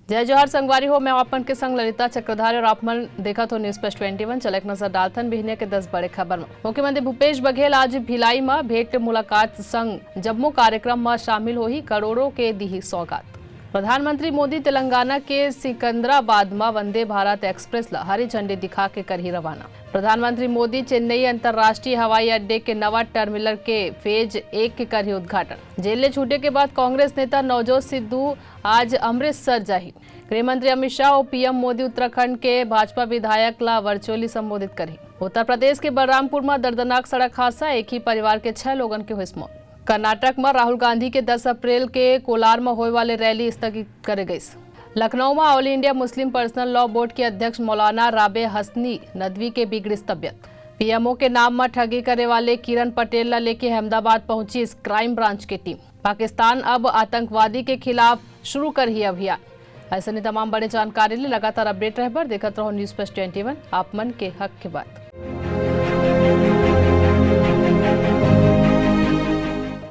जय जोहर संगवारी हो। मैं आपन के संग ललिता चक्रधारी और आप मन देखा तो न्यूज प्लस 21 चले एक नजर डालथन बिहने के 10 बड़े खबर में। मुख्यमंत्री भूपेश बघेल आज भिलाई में भेंट मुलाकात संग जम्मू कार्यक्रम में शामिल होही, करोड़ों के दी सौगात। प्रधानमंत्री मोदी तेलंगाना के सिकंदराबाद में वंदे भारत एक्सप्रेस ला हरी झंडी दिखा के करही रवाना। प्रधानमंत्री मोदी चेन्नई अंतर्राष्ट्रीय हवाई अड्डे के नवा टर्मिनल के फेज 1 के करही उद्घाटन। जेल छूटे के बाद कांग्रेस नेता नवजोत सिद्धू आज अमृतसर जाही। गृह मंत्री अमित शाह और पीएम मोदी उत्तराखंड के भाजपा विधायक ला वर्चुअली संबोधित करही। उत्तर प्रदेश के बलरामपुर में दर्दनाक सड़क हादसा, एक ही परिवार के 6 लोगन के हुई मौत। कर्नाटक में राहुल गांधी के 10 अप्रैल के कोलार में होने वाले रैली स्थगित कर गई। लखनऊ में all India Muslim personal law board के अध्यक्ष मौलाना राबे हसनी नदवी के बिगड़ी तबियत। पीएमओ के नाम में ठगी करे वाले किरण पटेल ला लेके अहमदाबाद पहुंची इस क्राइम ब्रांच की टीम। पाकिस्तान अब आतंकवादी के खिलाफ शुरू कर ही अभियान। ऐसे नहीं तमाम बड़े जानकारी लिए लगातार अपडेट रह पर देखते रहो न्यूज प्लस 21 आप मन के हक के बात।